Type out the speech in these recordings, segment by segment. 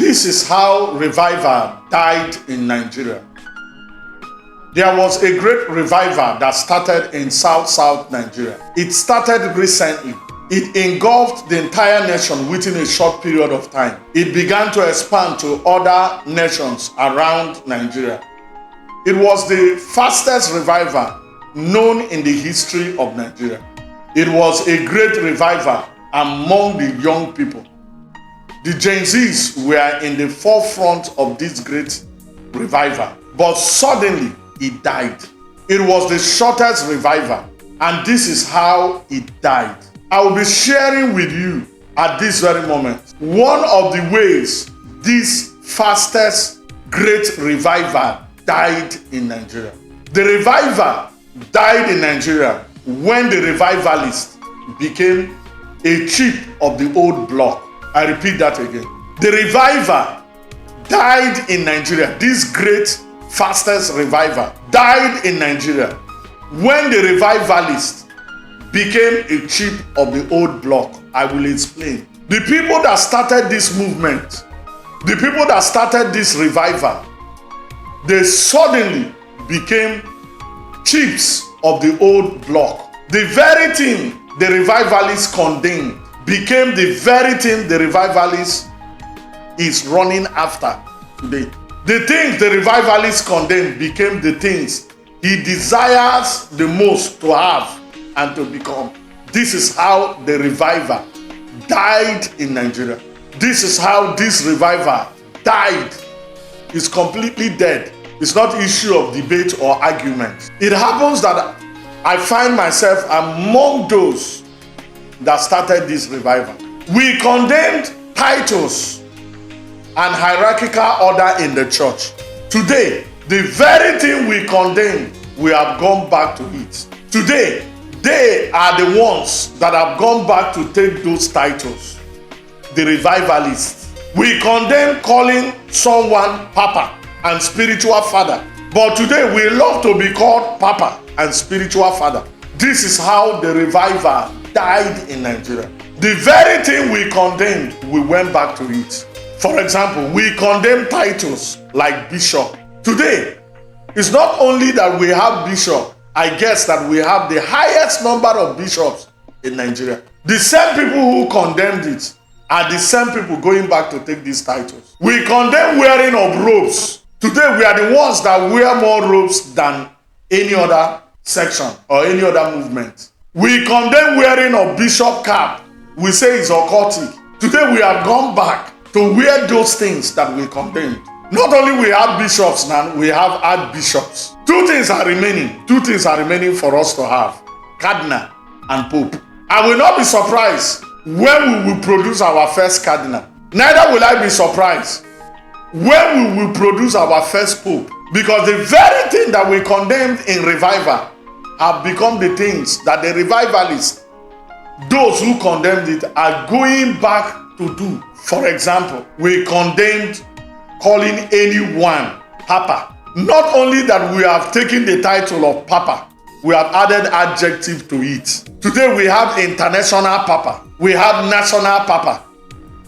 This is how revival died in Nigeria. There was a great revival that started in South Nigeria. It started recently. It engulfed the entire nation within a short period of time. It began to expand to other nations around Nigeria. It was the fastest revival known in the history of Nigeria. It was a great revival among the young people. The Gen Zs were in the forefront of this great revival, but suddenly it died. It was the shortest revival, and this is how it died. I will be sharing with you at this very moment one of the ways this fastest great revival died in Nigeria. The revival died in Nigeria when the revivalist became a chief of the old block. I repeat that again. The revival died in Nigeria. This great fastest revival died in Nigeria when the revivalist became a chief of the old block. I will explain. The people that started this movement, the people that started this revival, they suddenly became chiefs of the old block. The very thing the revivalists condemned became the very thing the revivalist is running after today. The things the revivalist condemned became the things he desires the most to have and to become. This is how the revival died in Nigeria. This is how this revival died. It's completely dead. It's not an issue of debate or argument. It happens that I find myself among those that started this revival. We condemned titles and hierarchical order in the church. Today, the very thing we condemned, we have gone back to it. Today, they are the ones that have gone back to take those titles. The revivalists. We condemn calling someone Papa and spiritual father. But today we love to be called Papa and spiritual father. This is how the revival died in Nigeria. The very thing we condemned, we went back to it. For example, we condemn titles like bishop. Today, it's not only that we have bishop, I guess that we have the highest number of bishops in Nigeria. The same people who condemned it are the same people going back to take these titles. We condemn wearing of robes. Today, we are the ones that wear more robes than any other section or any other movement. We condemn wearing of bishop cap. We say it's occultic. Today, we have gone back to wear those things that we condemned. Not only we have bishops now, we have archbishops. Two things are remaining for us to have: cardinal and pope. I will not be surprised when we will produce our first cardinal. Neither will I be surprised when we will produce our first pope, because the very thing that we condemned in revival have become the things that the revivalists, those who condemned it, are going back to do. For example, we condemned calling anyone Papa. Not only that we have taken the title of Papa, we have added adjective to it. Today we have international Papa. We have national Papa.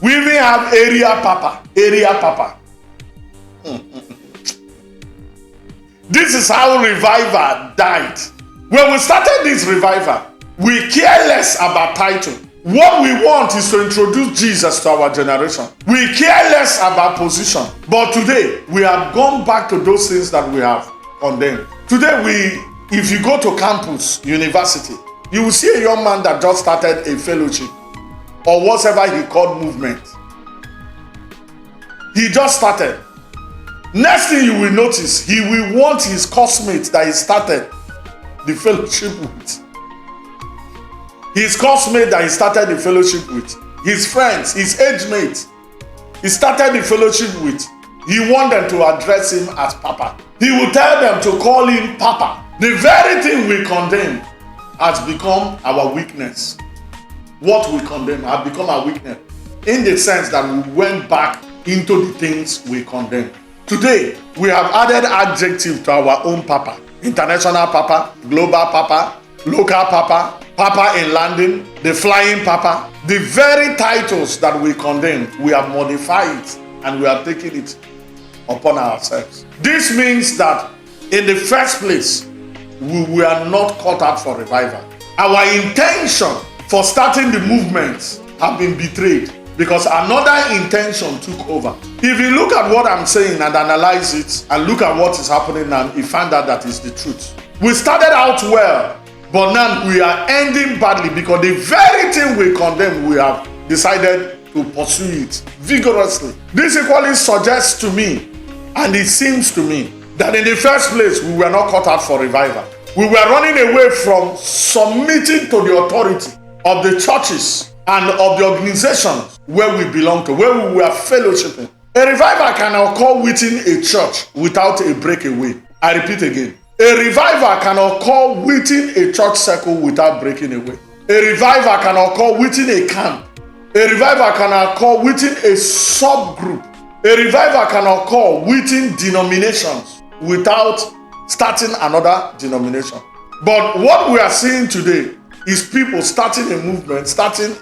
We even have area Papa. This is how revival died. When we started this revival, we care less about title. What we want is to introduce Jesus to our generation. We care less about position. But today, we have gone back to those things that we have condemned. Today, if you go to campus, university, you will see a young man that just started a fellowship or whatever he called movement. He just started. Next thing you will notice, he will want his classmates that he started the fellowship with. His classmate that he started the fellowship with, his friends, his age mates, he started the fellowship with, he wanted them to address him as Papa. He will tell them to call him Papa. The very thing we condemn has become our weakness. What we condemn has become our weakness, in the sense that we went back into the things we condemn. Today, we have added adjective to our own Papa. International Papa, global Papa, local Papa, Papa in London, the flying Papa. The very titles that we condemn, we have modified it and we are taking it upon ourselves. This means that in the first place, we were not called out for revival. Our intention for starting the movement have been betrayed because another intention took over. If you look at what I'm saying and analyze it and look at what is happening now, you find out that is the truth. We started out well, but now we are ending badly because the very thing we condemn, we have decided to pursue it vigorously. This equally suggests to me, and it seems to me, that in the first place, we were not called out for revival. We were running away from submitting to the authority of the churches and of the organizations where we belong to, where we were fellowshipping. A revival can occur within a church without a breakaway. I repeat again. A revival can occur within a church circle without breaking away. A revival can occur within a camp. A revival can occur within a subgroup. A revival can occur within denominations without starting another denomination. But what we are seeing today is people starting a movement, starting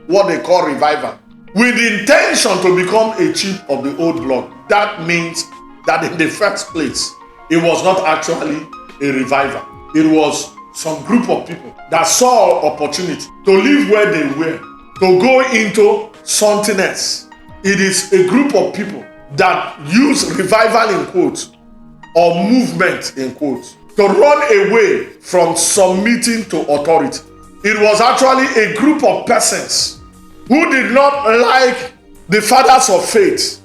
what they call revival, with the intention to become a chief of the old block. That means that in the first place, it was not actually a revival. It was some group of people that saw opportunity to live where they were, to go into something else. It is a group of people that use revival in quotes or movement in quotes to run away from submitting to authority. It was actually a group of persons who did not like the fathers of faith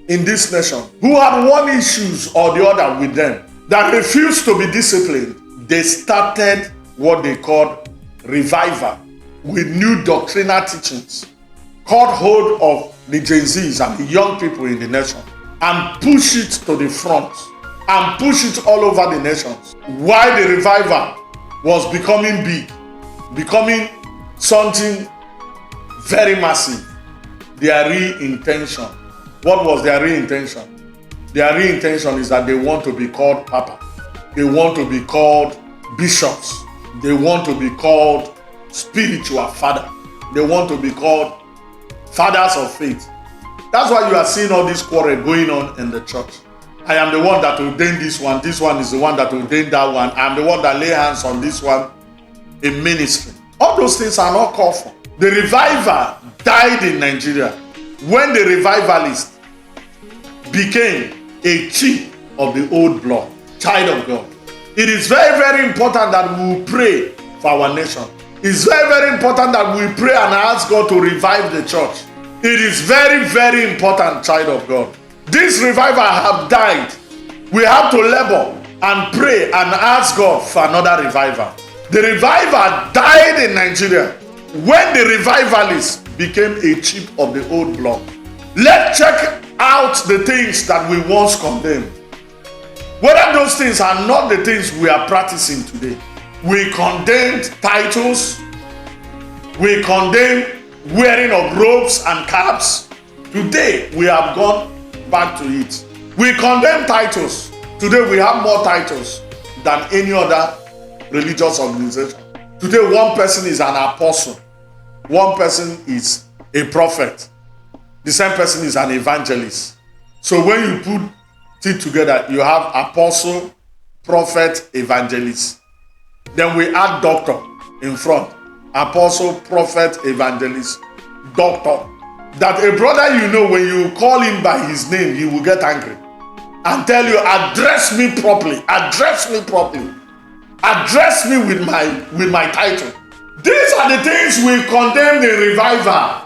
in this nation, who had one issues or the other with them, that refused to be disciplined. They started what they called revival with new doctrinal teachings, caught hold of the Gen Zs and the young people in the nation and push it to the front and push it all over the nations. While the revival was becoming big, becoming something very massive, their real intention. What was their real intention? Their real intention is that they want to be called Papa. They want to be called bishops. They want to be called spiritual father. They want to be called fathers of faith. That's why you are seeing all this quarrel going on in the church. I am the one that ordained this one is the one that ordained that one, I am the one that lay hands on this one in ministry. All those things are not called for. The revival died in Nigeria when the revivalist became a chief of the old block, child of God. It is very, very important that we pray for our nation. It's very, very important that we pray and ask God to revive the church. It is very, very important, child of God. This revival have died. We have to labor and pray and ask God for another revival. The revival died in Nigeria when the revivalist became a chief of the old block. Let's check out the things that we once condemned. Whether those things are not the things we are practicing today. We condemned titles. We condemn wearing of robes and caps. Today, we have gone back to it. We condemn titles. Today, we have more titles than any other religious organization. Today, one person is an apostle. One person is a prophet. The same person is an evangelist. So when you put it together, you have apostle, prophet, evangelist. Then we add doctor in front. Apostle, prophet, evangelist, doctor. That a brother you know, when you call him by his name, he will get angry and tell you, address me properly, address me properly, address me with my title. These are the things we condemn in revival.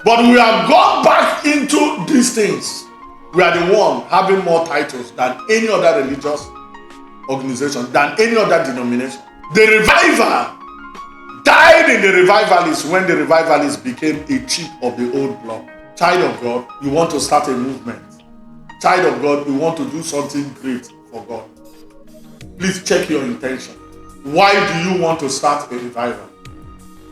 But we have gone back into these things. We are the one having more titles than any other religious organization, than any other denomination. The revival died in the revivalist when the revivalist became a chief of the old block. Child of God, you want to start a movement. Child of God, you want to do something great for God. Please check your intention. Why do you want to start a revival?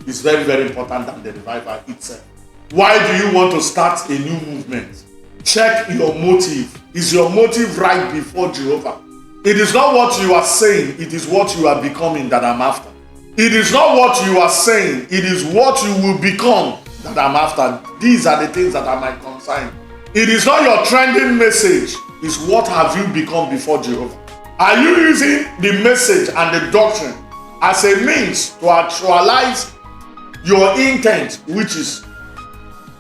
It's very, very important than the revival itself. Why do you want to start a new movement? Check your motive. Is your motive right before Jehovah? It is not what you are saying, it is what you are becoming that I'm after. It is not what you are saying, it is what you will become that I'm after. These are the things that are my concern. It is not your trending message. It's what have you become before Jehovah. Are you using the message and the doctrine as a means to actualize your intent, which is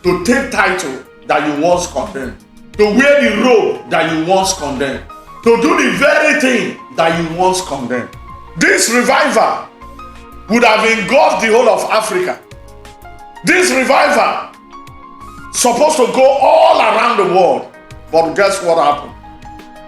to take title that you once condemned, to wear the robe that you once condemned, to do the very thing that you once condemned? This revival would have engulfed the whole of Africa. This revival supposed to go all around the world. But guess what happened?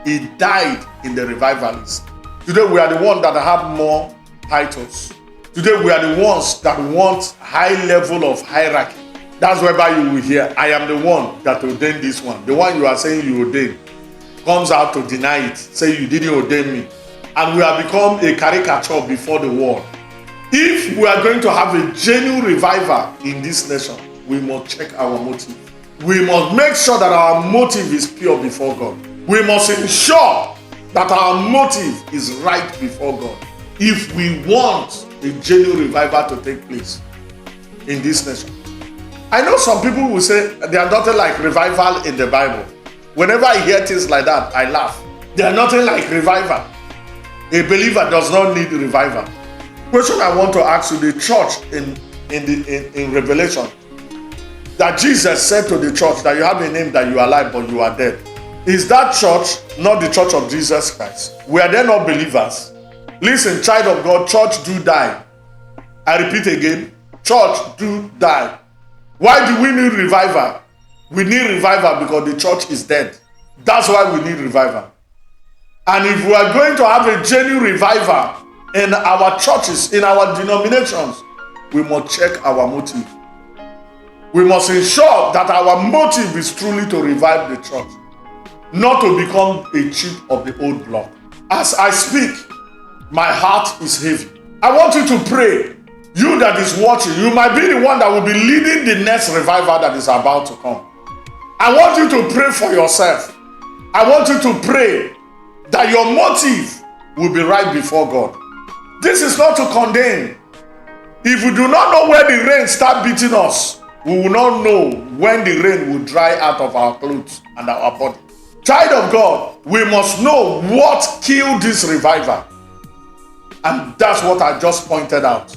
It died in the revivalists. Today we are the ones that have more titles. Today we are the ones that want high level of hierarchy. That's whereby you will hear, I am the one that ordained this one. The one you are saying you ordained comes out to deny it, say you didn't ordain me. And we have become a caricature before the world. If we are going to have a genuine revival in this nation, we must check our motive. We must make sure that our motive is pure before God. We must ensure that our motive is right before God if we want a genuine revival to take place in this nation. I know some people will say they are nothing like revival in the Bible. Whenever I hear things like that, I laugh. They are nothing like revival. A believer does not need revival. Question I want to ask you: the church in Revelation, that Jesus said to the church that you have a name that you are alive but you are dead. Is that church not the church of Jesus Christ? Were they not believers? Listen, child of God, church do die. I repeat again, church do die. Why do we need revival? We need revival because the church is dead. That's why we need revival. And if we are going to have a genuine revival in our churches, in our denominations, we must check our motive. We must ensure that our motive is truly to revive the church, not to become a chip of the old block. As I speak, my heart is heavy. I want you to pray. You that is watching, you might be the one that will be leading the next revival that is about to come. I want you to pray for yourself. I want you to pray that your motive will be right before God. This is not to condemn. If we do not know where the rain starts beating us, we will not know when the rain will dry out of our clothes and our body. Child of God, we must know what killed this revival. And that's what I just pointed out.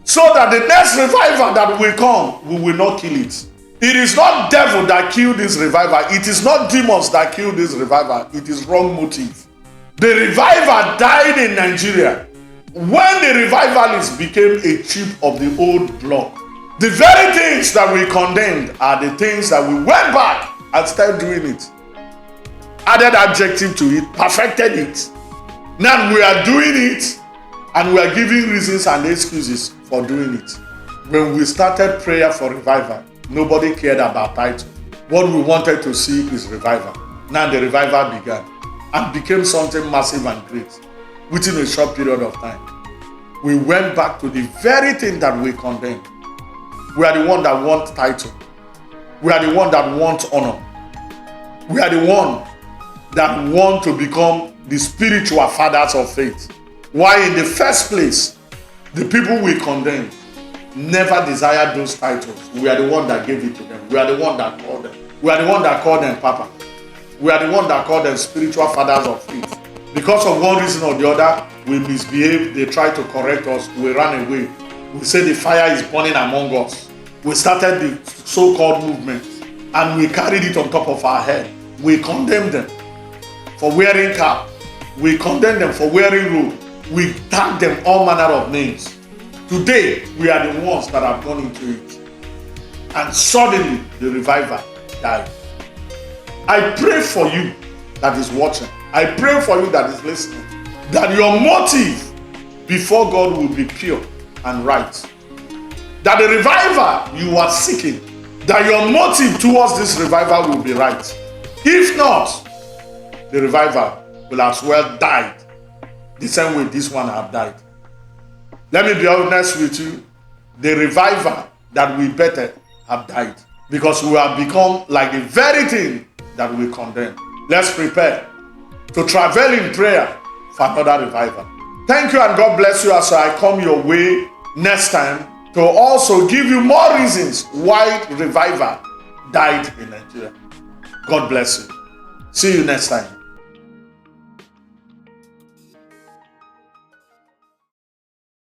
So that the next revival that will come, we will not kill it. It is not devil that killed this revival. It is not demons that killed this revival. It is wrong motive. The revival died in Nigeria when the revivalists became a chip of the old block. The very things that we condemned are the things that we went back and started doing it. Added adjective to it, perfected it. Now we are doing it and we are giving reasons and excuses for doing it. When we started prayer for revival, nobody cared about title. What we wanted to see is revival. Now the revival began and became something massive and great within a short period of time. We went back to the very thing that we condemned. We are the one that want title. We are the one that want honor. We are the one that want to become the spiritual fathers of faith. Why in the first place, the people we condemn never desired those titles. We are the one that gave it to them. We are the one that called them. We are the one that called them Papa. We are the one that called them spiritual fathers of faith. Because of one reason or the other, we misbehaved. They tried to correct us. We ran away. We said the fire is burning among us. We started the so-called movement and we carried it on top of our head. We condemned them for wearing cap. We condemned them for wearing robe. We tagged them all manner of names. Today, we are the ones that have gone into it. And suddenly, the revival died. I pray for you that is watching. I pray for you that is listening. That your motive before God will be pure and right. That the revival you are seeking, that your motive towards this revival will be right. If not, the revival will as well die the same way this one have died. Let me be honest with you. The revival that we better have died because we have become like the very thing that we condemn. Let's prepare to travel in prayer for another revival. Thank you and God bless you as I come your way next time to also give you more reasons why revival died in Nigeria. God bless you. See you next time.